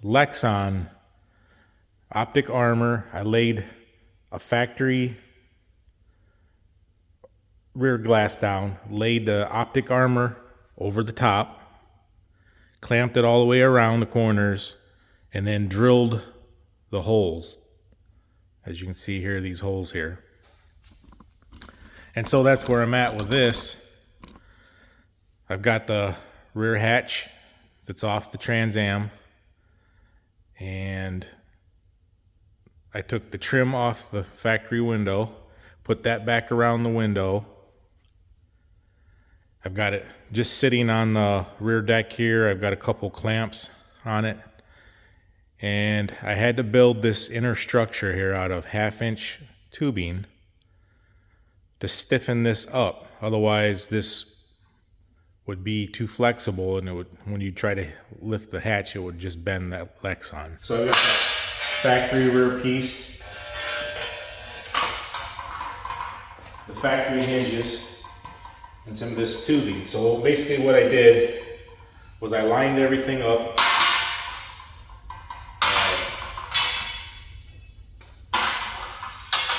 Lexan optic armor. I laid a factory rear glass down, laid the optic armor over the top, clamped it all the way around the corners, and then drilled the holes. As you can see here, these holes here. And so that's where I'm at with this. I've got the rear hatch that's off the Trans Am, and I took the trim off the factory window, put that back around the window. I've got it just sitting on the rear deck here. I've got a couple clamps on it, and I had to build this inner structure here out of 1/2-inch tubing to stiffen this up. Otherwise this would be too flexible, and it would, when you try to lift the hatch, it would just bend that Lexan. So I've got that factory rear piece, the factory hinges, and some of this tubing. So basically what I did was I lined everything up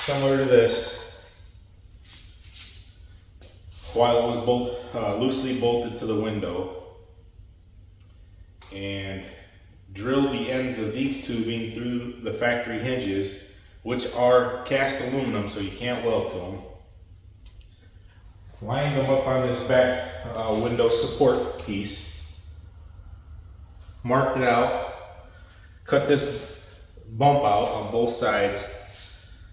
similar to this, while it was loosely bolted to the window, and drilled the ends of these tubing through the factory hinges, which are cast aluminum, so you can't weld to them. Lined them up on this back window support piece, marked it out, cut this bump out on both sides,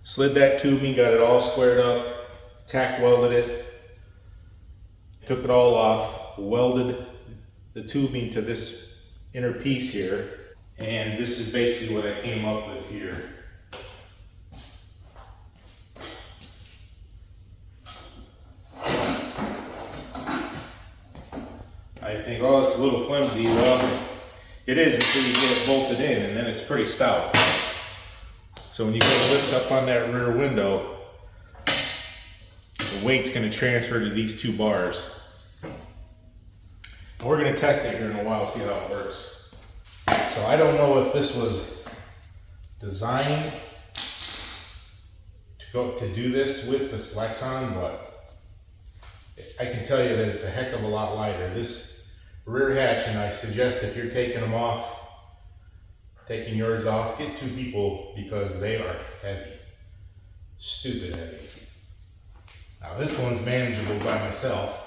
slid that tubing, got it all squared up, tack welded it, took it all off, welded the tubing to this inner piece here, and this is basically what I came up with here. I think, oh, it's a little flimsy. Well, it is until you get it bolted in, and then it's pretty stout. So when you go to lift up on that rear window, the weight's going to transfer to these two bars. We're going to test it here in a while, see how it works. So I don't know if this was designed to do this with this Lexan, but I can tell you that it's a heck of a lot lighter. This rear hatch, and I suggest if you're taking them off, taking yours off, get two people, because they are heavy, stupid heavy. Now this one's manageable by myself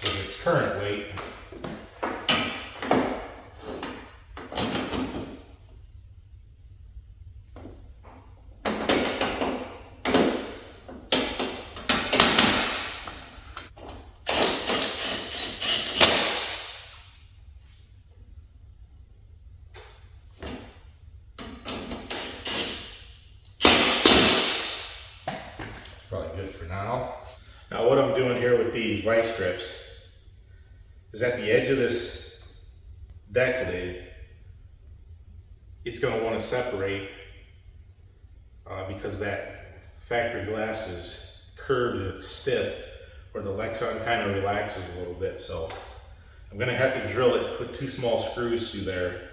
with its current weight. Probably good for now. Now what I'm doing here with these vice grips is at the edge of this deck lid, it's going to want to separate because that factory glass is curved and it's stiff, where the Lexan kind of relaxes a little bit. So I'm going to have to drill it, put 2 small screws through there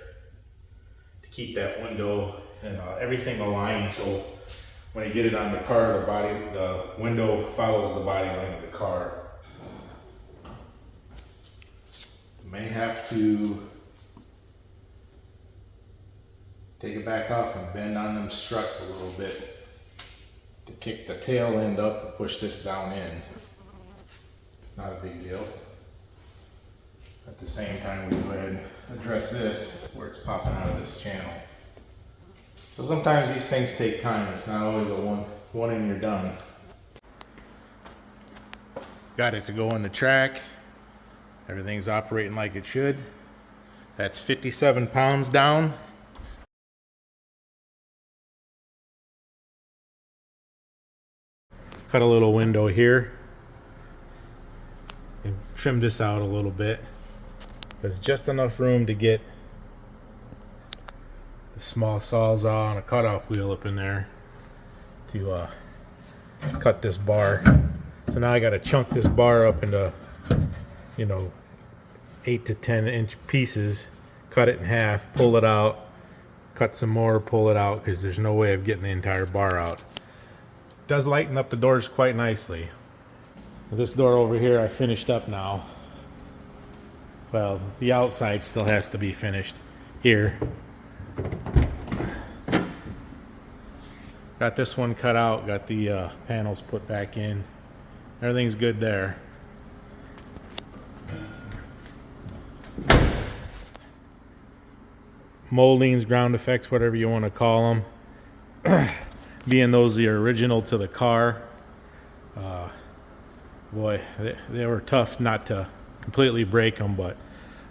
to keep that window and everything aligned, so when I get it on the car, the window follows the body line of the car. May have to take it back off and bend on them struts a little bit to kick the tail end up and push this down in. Not a big deal. At the same time, we go ahead and address this where it's popping out of this channel. So sometimes these things take time. It's not always a one and you're done. Got it to go on the track. Everything's operating like it should. That's 57 pounds down. Cut a little window here and trim this out a little bit. There's just enough room to get the small sawzall and a cutoff wheel up in there to cut this bar. So now I got to chunk this bar up into, 8 to 10 inch pieces, cut it in half, pull it out, cut some more, pull it out, because there's no way of getting the entire bar out. It does lighten up the doors quite nicely. This door over here I finished up now. Well, the outside still has to be finished here. Got this one cut out, got the panels put back in. Everything's good there. Moldings, ground effects, whatever you want to call them. Being those the original to the car, boy, they were tough not to completely break them, but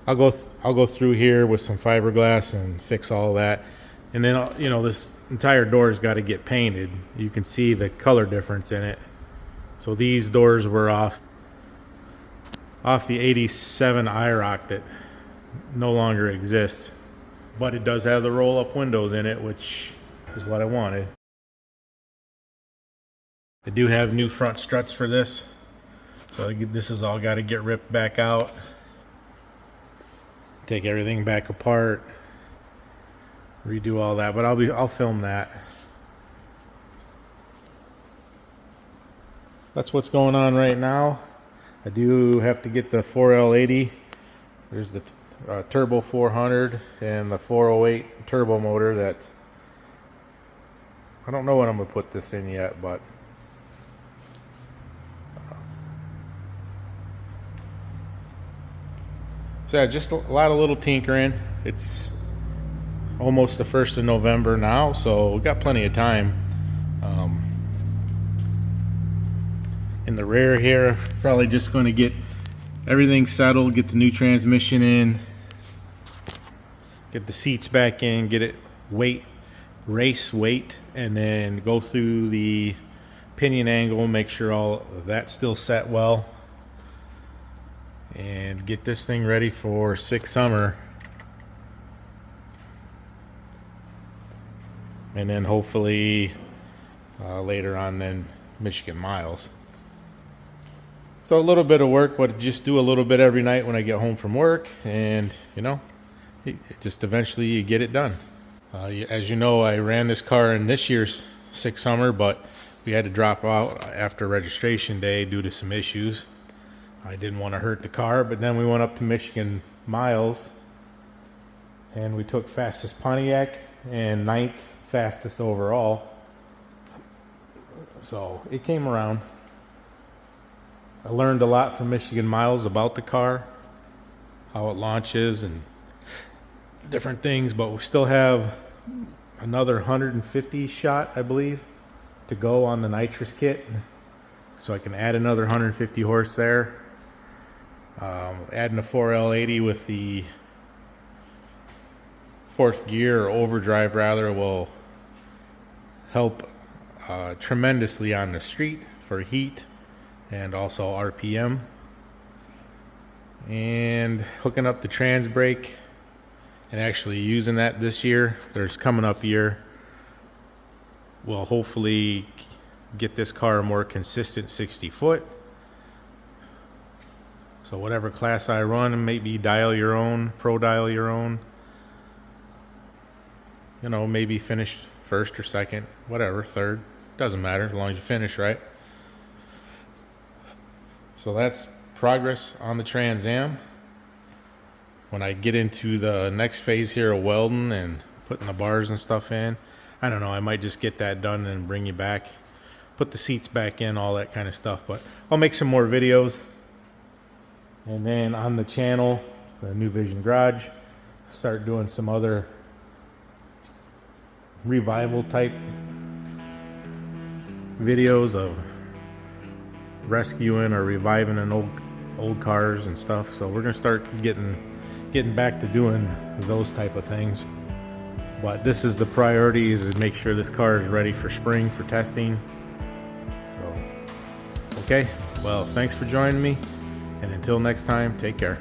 I'll go through here with some fiberglass and fix all that. And then, you know, this entire door's got to get painted. You can see the color difference in it. So these doors were off the 87 IROC that no longer exists, but it does have the roll-up windows in it, which is what I wanted. I do have new front struts for this, so this is all got to get ripped back out. Take everything back apart, redo all that, but I'll film that. That's what's going on right now. I do have to get the 4L80. There's the Turbo 400 and the 408 turbo motor that I don't know what I'm gonna put this in yet, but so yeah, just a lot of little tinkering. It's almost the 1st of November now, so we got plenty of time. In the rear here, probably just going to get everything settled, get the new transmission in, get the seats back in, get it race weight, and then go through the pinion angle, make sure all of that's still set well, and get this thing ready for 6 summer. And then hopefully later on then Michigan miles. So a little bit of work, but just do a little bit every night when I get home from work, and you know, just eventually you get it done. As you know, I ran this car in this year's 6 summer, but we had to drop out after registration day due to some issues. I didn't want to hurt the car, but then we went up to Michigan miles and we took fastest Pontiac and 9th fastest overall. So it came around. I learned a lot from Michigan miles about the car, how it launches and different things, but we still have another 150 shot, I believe, to go on the nitrous kit. So I can add another 150 horse there. Adding a 4L80 with the 4th gear, or overdrive rather, will help tremendously on the street for heat and also RPM. And hooking up the trans brake and actually using that this year, there's coming up year, will hopefully get this car a more consistent 60 foot. So whatever class I run, maybe dial your own, pro dial your own. You know, maybe finish 1st or 2nd, whatever, 3rd. Doesn't matter as long as you finish right. So that's progress on the Trans Am. When I get into the next phase here of welding and putting the bars and stuff in, I don't know, I might just get that done and bring you back, put the seats back in, all that kind of stuff. But I'll make some more videos. And then on the channel, the New Vision Garage, start doing some other revival type videos of rescuing or reviving an old cars and stuff. So we're gonna start getting back to doing those type of things. But this is the priority, is to make sure this car is ready for spring for testing. So okay, well, thanks for joining me, and until next time, take care.